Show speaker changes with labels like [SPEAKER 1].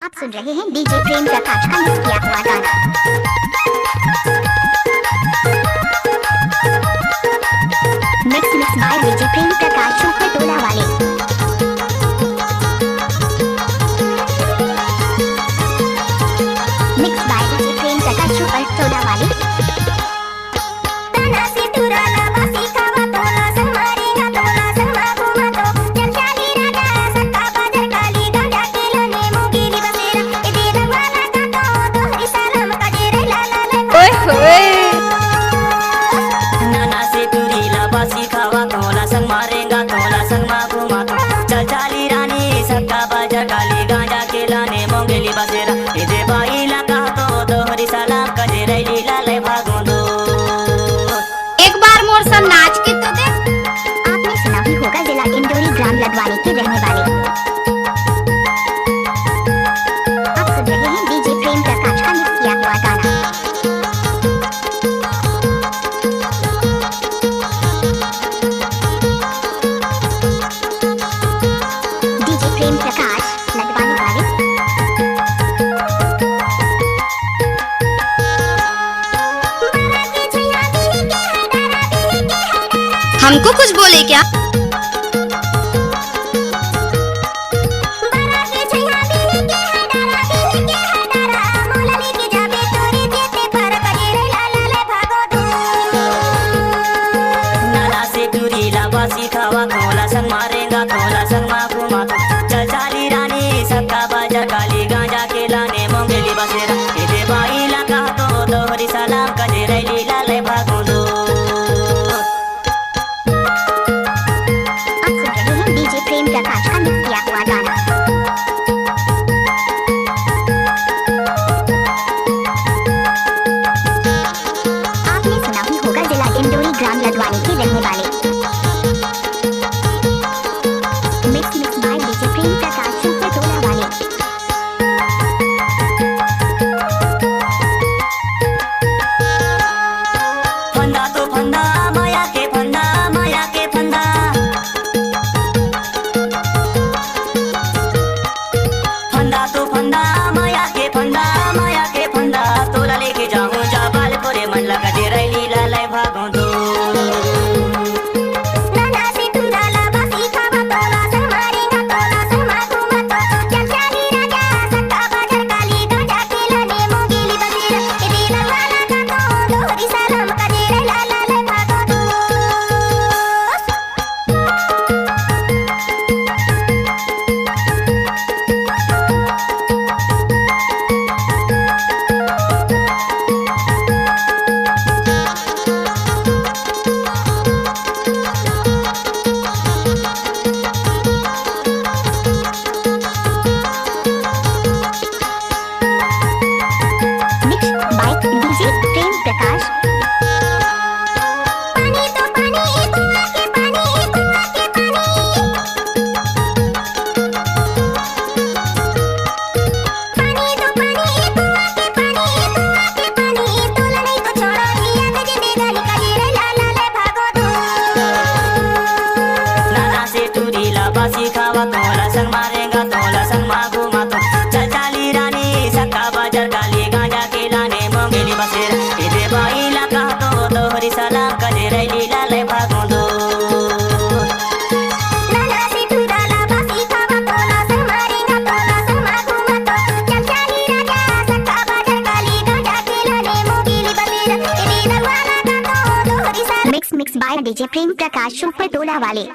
[SPEAKER 1] आप सुन रहे हैं डीजे प्रेम प्रकाश का मिक्स किया हुआ गाना। Mix by DJ Prem Prakash super Tola वाले। Mix by DJ Prem Prakash super Tola वाले।
[SPEAKER 2] काली गांजा के लाने मोंगेली बसेरा इदे बाईला कहा तो दोहरी सलाम कजे रैली लाले भागो दो।
[SPEAKER 3] एक बार मोर सन नाच के तो दे।
[SPEAKER 1] आपने सुना ही होगा जिला इंदौरी ग्राम लदवानी के रहने वाले। आप सुन रहे हैं डीजे प्रेम प्रकाश का मिक्स किया हुआ गाना। डीजे प्रेम प्रकाश लदवानी वाले।
[SPEAKER 3] हमको कुछ बोले क्या?
[SPEAKER 2] नाना से दूरी लावासी खावा खोला संग मारेगा खोला संग माखो माखो चल चाली रानी सबका बाजा काली गांजा के लाने मोंगेली बसेरा इदे बाईला कहा तो दोहरी सलाम कजे रैली लाले भागो दो।
[SPEAKER 1] आप सुन रहे हैं डीजे प्रेम प्रकाश का मिक्स किया हुआ गाना। आपने सुना ही होगा जिला इंदौरी ग्राम लदवानी के रहने वाले। Mix by DJ Prem Prakash super Tola वाले।
[SPEAKER 2] फंदा तो फंदा माया के फंदा माया के फंदा फंदा तो फंदा माया के फंदा माया के फंदा तोला लेके जाऊं जा बाल कोरे मन लगा दे रैली लाले भागो दो।
[SPEAKER 1] डीजे प्रेम प्रकाश। पानी तो पानी कुआं के पानी कुआं के पानी। पानी तो पानी कुआं के पानी कुआं के पानी तोला नहीं तो छोड़ो दिया गजे देगा निकले ला ला ले भागो दो।
[SPEAKER 2] नाना से टूरी लाबासी खावा तोला संग मारेगा तोला संग मागो मातो चल चाली रानी सक्का बाजार काली गांजा के लाने मोंगेली बसेरा इदे बाईला कहा तो दोहरी सलाम कजे रैली लाले भागो दो।
[SPEAKER 1] नाना से टूरा बासी खावा तोला संग मारेगा तोला संग मागो मातो चल चाली राजा सक्का बाजार काली गांजा के लाने मोंगेली बसेरा इदे लगवाना का तो दोहरी सलाम। Mix by DJ Prem Prakash super Tola वाले।